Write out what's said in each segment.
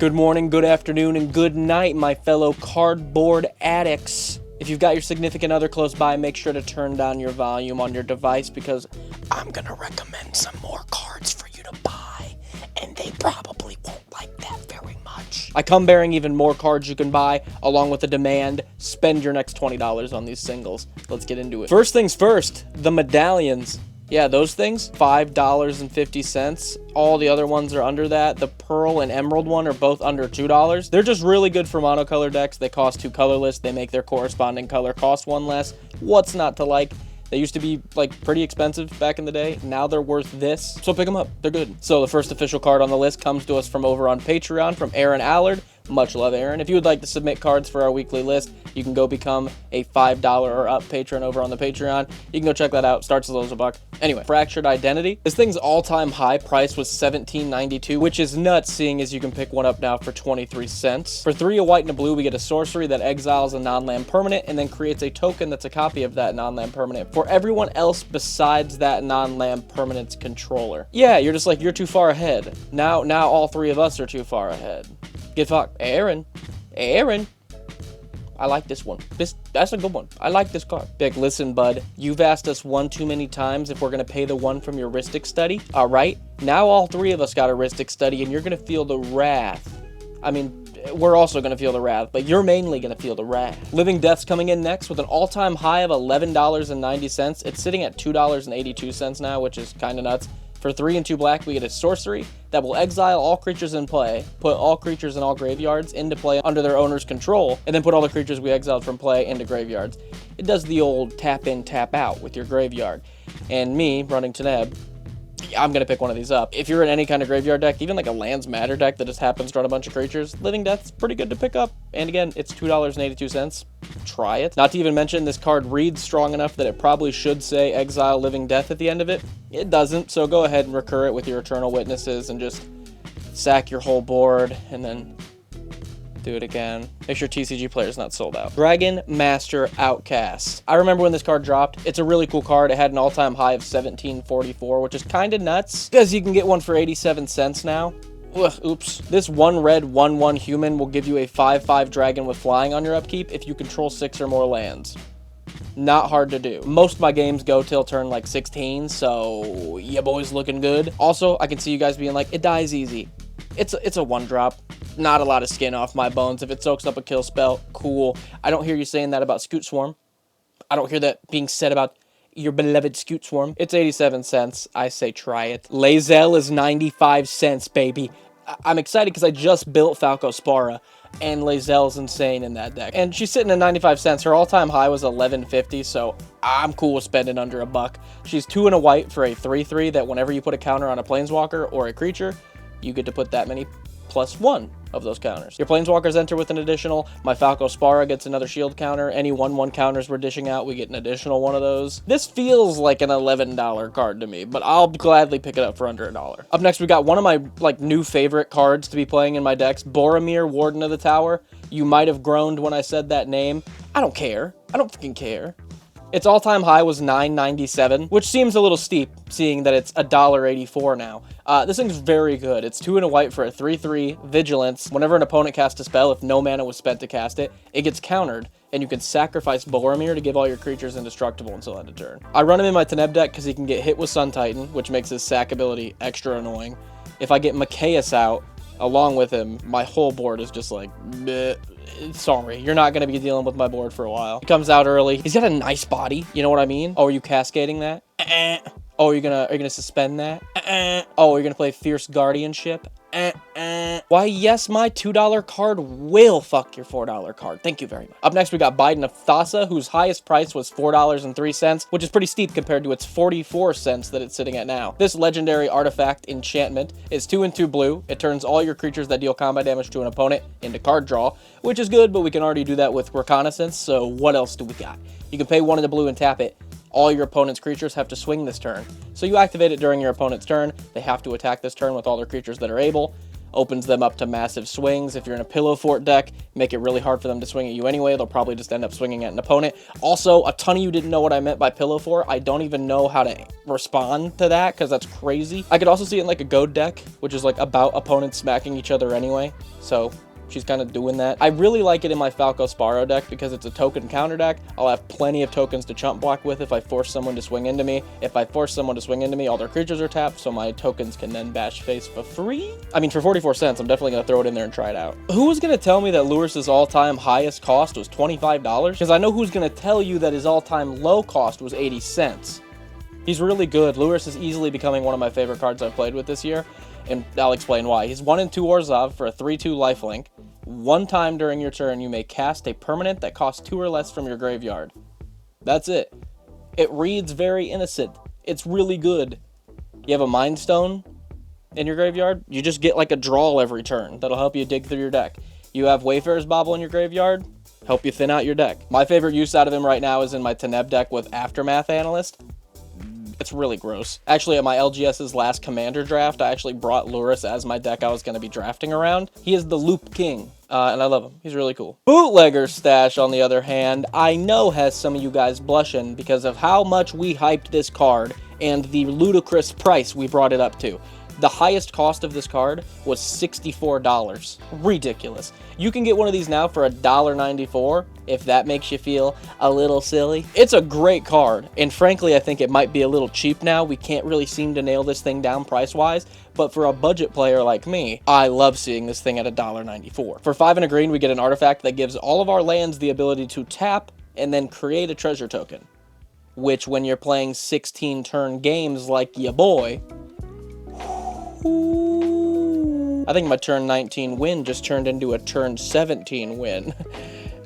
Good morning, good afternoon, and good night, my fellow cardboard addicts. If you've got your significant other close by, make sure to turn down your volume on your device because I'm gonna recommend some more cards for you to buy, and they probably won't like that very much. I come bearing even more cards you can buy, along with the demand. Spend your next $20 on these singles. Let's get into it. First things first, the medallions. Yeah, those things, $5.50. All the other ones are under that. The Pearl and Emerald one are both under $2. They're just really good for monocolor decks. They cost 2 colorless. They make their corresponding color cost 1 less. What's not to like? They used to be, like, pretty expensive back in the day. Now they're worth this. So pick them up. They're good. So the first official card on the list comes to us from over on Patreon from Aaron Allard. Much love, Aaron. If you would like to submit cards for our weekly list, you can go become a $5 or up patron over on the Patreon. You can go check that out. Starts as low as $1. Anyway, Fractured Identity. This thing's all-time high price was $17.92, which is nuts seeing as you can pick one up now for 23 cents. For 3, a white and a blue, we get a sorcery that exiles a non-land permanent and then creates a token that's a copy of that non-land permanent for everyone else besides that non-land permanent's controller. Yeah, you're just like, you're too far ahead. Now all 3 of us are too far ahead. Get fucked. Aaron. I like this one. That's a good one. I like this card. Big, listen, bud. You've asked us one too many times if we're going to pay the one from your Ristic study. All right? Now all 3 of us got a Ristic study, and you're going to feel the wrath. I mean, we're also going to feel the wrath, but you're mainly going to feel the wrath. Living Death's coming in next with an all-time high of $11.90. It's sitting at $2.82 now, which is kind of nuts. For 3 and 2 black, we get a sorcery that will exile all creatures in play, put all creatures in all graveyards into play under their owner's control, and then put all the creatures we exiled from play into graveyards. It does the old tap in, tap out with your graveyard. And me, running Teneb, I'm going to pick one of these up. If you're in any kind of graveyard deck, even like a Lands Matter deck that just happens to run a bunch of creatures, Living Death's pretty good to pick up. And again, it's $2.82. Try it. Not to even mention, this card reads strong enough that it probably should say Exile Living Death at the end of it. It doesn't, so go ahead and recur it with your Eternal Witnesses and just sack your whole board and then do it again. Make sure TCG player's not sold out. Dragon Master Outcast. I remember when this card dropped. It's a really cool card. It had an all-time high of $17.44, which is kind of nuts because you can get one for 87 cents now. Ugh, oops. This 1 red 1/1 human will give you a 5/5 dragon with flying on your upkeep if you control 6 or more lands. Not hard to do. Most of my games go till turn like 16, so yeah, boys looking good. Also, I can see you guys being like, it dies easy. It's a 1-drop. Not a lot of skin off my bones. If it soaks up a kill spell, cool. I don't hear you saying that about Scoot Swarm. I don't hear that being said about your beloved Scoot Swarm. It's 87 cents. I say try it. Lae'zel is 95 cents, baby. I'm excited because I just built Falco Spara, and Lae'zel's insane in that deck. And she's sitting at 95 cents. Her all-time high was $11.50, so I'm cool with spending under $1. She's 2 and a white for a 3/3 that whenever you put a counter on a Planeswalker or a creature, you get to put that many +1 of those counters. Your Planeswalkers enter with an additional. My Falco Spara gets another shield counter. Any 1/1 counters we're dishing out, we get an additional one of those. This feels like an $11 card to me, but I'll gladly pick it up for under $1. Up next, we got one of my new favorite cards to be playing in my decks, Boromir, Warden of the Tower. You might have groaned when I said that name. I don't care. I don't fucking care. Its all-time high was $9.97, which seems a little steep, seeing that it's $1.84 now. This thing's very good. It's 2 and a white for a 3/3 Vigilance. Whenever an opponent casts a spell, if no mana was spent to cast it, it gets countered, and you can sacrifice Boromir to give all your creatures indestructible until end of turn. I run him in my Teneb deck because he can get hit with Sun Titan, which makes his sack ability extra annoying. If I get Mikaeus out along with him, my whole board is just like, bleh. Sorry, you're not going to be dealing with my board for a while. He comes out early. He's got a nice body. You know what I mean? Oh, are you cascading that? Oh, are you gonna suspend that? Oh, you're gonna play Fierce Guardianship? Why, yes, my $2 card will fuck your $4 card. Thank you very much. Up next, we got Biden of Thassa, whose highest price was $4.03, which is pretty steep compared to its 44 cents that it's sitting at now. This legendary artifact enchantment is 2 and 2 blue. It turns all your creatures that deal combat damage to an opponent into card draw, which is good, but we can already do that with Reconnaissance, so what else do we got? You can pay 1 in the blue and tap it. All your opponent's creatures have to swing this turn. So you activate it during your opponent's turn. They have to attack this turn with all their creatures that are able. opens them up to massive swings. If you're in a pillow fort deck, make it really hard for them to swing at you anyway. They'll probably just end up swinging at an opponent. Also, a ton of you didn't know what I meant by pillow fort. I don't even know how to respond to that because that's crazy. I could also see it in like a goad deck, which is like about opponents smacking each other anyway. So she's kind of doing that. I really like it in my Falco Sparrow deck because it's a token counter deck. I'll have plenty of tokens to chump block with if I force someone to swing into me. If I force someone to swing into me, all their creatures are tapped, so my tokens can then bash face for free. I mean, for 44 cents, I'm definitely going to throw it in there and try it out. Who was going to tell me that Lewis's all-time highest cost was $25? Because I know who's going to tell you that his all-time low cost was 80 cents. He's really good. Lewis is easily becoming one of my favorite cards I've played with this year, and I'll explain why. He's 1 and 2 Orzhov for a 3/2 lifelink. One time during your turn, you may cast a permanent that costs 2 or less from your graveyard. That's it. It reads very innocent. It's really good. You have a Mind Stone in your graveyard, you just get like a draw every turn. That'll help you dig through your deck. You have Wayfarer's Bauble in your graveyard, help you thin out your deck. My favorite use out of him right now is in my Teneb deck with Aftermath Analyst. It's really gross. Actually, at my LGS's last Commander draft, I actually brought Lurrus as my deck I was going to be drafting around. He is the Loop King, and I love him. He's really cool. Bootlegger's Stash, on the other hand, I know has some of you guys blushing because of how much we hyped this card and the ludicrous price we brought it up to. The highest cost of this card was $64. Ridiculous. You can get one of these now for $1.94, if that makes you feel a little silly. It's a great card, and frankly, I think it might be a little cheap now. We can't really seem to nail this thing down price-wise, but for a budget player like me, I love seeing this thing at $1.94. For 5 and a green, we get an artifact that gives all of our lands the ability to tap and then create a treasure token, which when you're playing 16-turn games like ya boy, I think my turn 19 win just turned into a turn 17 win.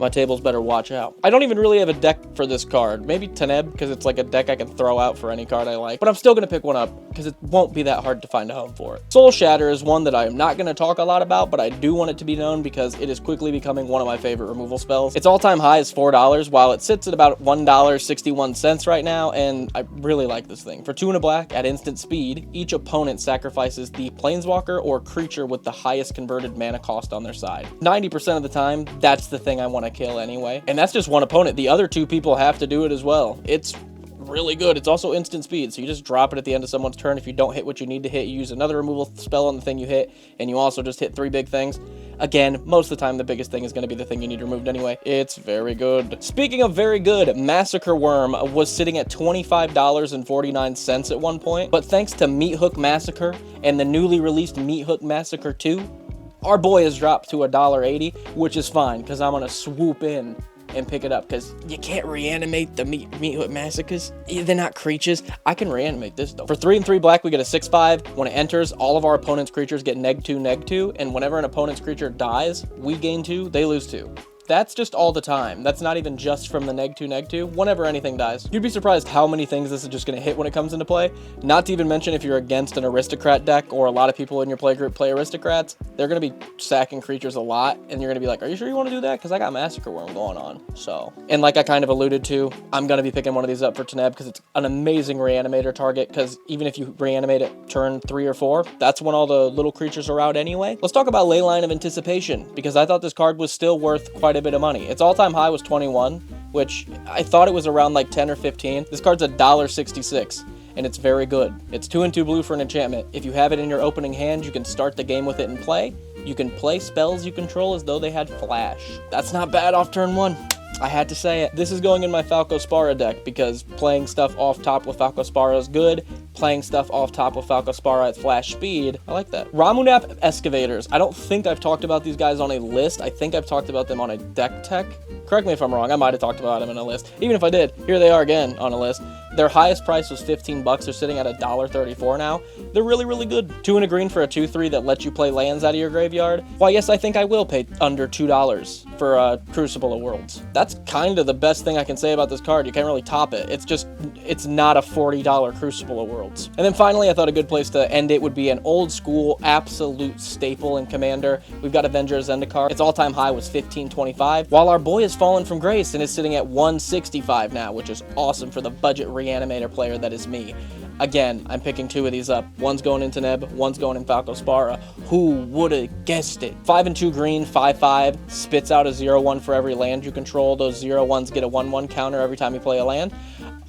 My tables better watch out. I don't even really have a deck for this card. Maybe Teneb, because it's like a deck I can throw out for any card I like. But I'm still going to pick one up, because it won't be that hard to find a home for it. Soul Shatter is one that I am not going to talk a lot about, but I do want it to be known because it is quickly becoming one of my favorite removal spells. Its all-time high is $4, while it sits at about $1.61 right now, and I really like this thing. For 2 and a black, at instant speed, each opponent sacrifices the Planeswalker or creature with the highest converted mana cost on their side. 90% of the time, that's the thing I want to kill anyway, and that's just one opponent. The other 2 people have to do it as well. It's really good. It's also instant speed, so you just drop it at the end of someone's turn. If you don't hit what you need to hit, you use another removal spell on the thing you hit, and you also just hit 3 big things. Again, most of the time the biggest thing is going to be the thing you need removed anyway. It's very good. Speaking of very good, Massacre Worm was sitting at $25.49 at one point, but thanks to Meat Hook Massacre and the newly released Meat Hook Massacre 2, our boy has dropped to $1.80, which is fine, because I'm going to swoop in and pick it up, because you can't reanimate the Meat Hook Massacres. They're not creatures. I can reanimate this, though. For 3 and 3 black, we get a 6/5. When it enters, all of our opponent's creatures get -2/-2, and whenever an opponent's creature dies, we gain 2, they lose 2. That's just all the time. That's not even just from the -2/-2, whenever anything dies. You'd be surprised how many things this is just going to hit when it comes into play. Not to even mention if you're against an aristocrat deck, or a lot of people in your playgroup play aristocrats, they're going to be sacking creatures a lot, and you're going to be like, are you sure you want to do that? Because I got Massacre Worm going on. So, and like I kind of alluded to, I'm going to be picking one of these up for Teneb because it's an amazing reanimator target, because even if you reanimate it turn 3 or 4, that's when all the little creatures are out anyway. Let's talk about Leyline of Anticipation, because I thought this card was still worth quite a bit of money. Its all-time high was 21, which I thought it was around like 10 or 15. This card's $1.66, and it's very good. It's 2 and 2 blue for an enchantment. If you have it in your opening hand, you can start the game with it and play. You can play spells you control as though they had flash. That's not bad off turn 1. I had to say it. This is going in my Falco Sparrow deck because playing stuff off top with Falco Sparrow is good. Playing stuff off top with Falco Sparrow at flash speed, I like that. Ramunap Excavators. I don't think I've talked about these guys on a list. I think I've talked about them on a deck tech. Correct me if I'm wrong. I might have talked about them in a list. Even if I did, here they are again on a list. Their highest price was $15. They're sitting at $1.34 now. They're really, really good. 2 and a green for a 2/3 that lets you play lands out of your graveyard. Why, yes, I think I will pay under $2 for a Crucible of Worlds. That's kind of the best thing I can say about this card. You can't really top it. It's not a $40 Crucible of Worlds. And then finally, I thought a good place to end it would be an old school absolute staple in Commander. We've got Avenger Zendikar. Its all-time high was $15.25, while our boy has fallen from grace and is sitting at $165 now, which is awesome for the budget reanimator player that is me. Again, I'm picking 2 of these up. One's going into Neb, one's going in Falcospara. Who would've guessed it? 5 and 2 green, 5/5, spits out a 0/1 for every land you control. Those 0/1s get a 1/1 counter every time you play a land.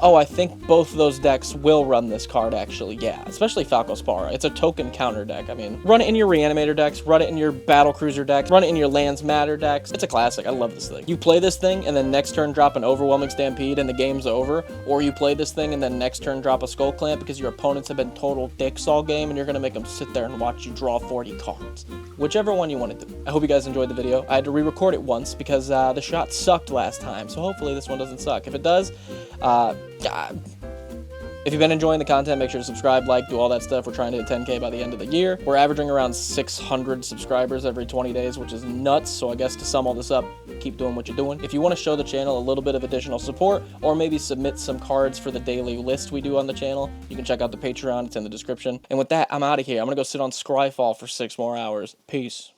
Oh, I think both of those decks will run this card, actually, yeah. Especially Falcospara. It's a token counter deck. I mean, run it in your Reanimator decks, run it in your Battle Cruiser decks, run it in your Lands Matter decks. It's a classic. I love this thing. You play this thing, and then next turn drop an Overwhelming Stampede, and the game's over. Or you play this thing, and then next turn drop a Skull Clamp because your opponents have been total dicks all game, and you're going to make them sit there and watch you draw 40 cards. Whichever one you want to do. I hope you guys enjoyed the video. I had to re-record it once because the shot sucked last time, so hopefully this one doesn't suck. If it does, if you've been enjoying the content, make sure to subscribe, like, do all that stuff. We're trying to hit 10K by the end of the year. We're averaging around 600 subscribers every 20 days, which is nuts. So I guess to sum all this up, keep doing what you're doing. If you want to show the channel a little bit of additional support, or maybe submit some cards for the daily list we do on the channel, you can check out the Patreon. It's in the description. And with that, I'm out of here. I'm going to go sit on Scryfall for 6 more hours. Peace.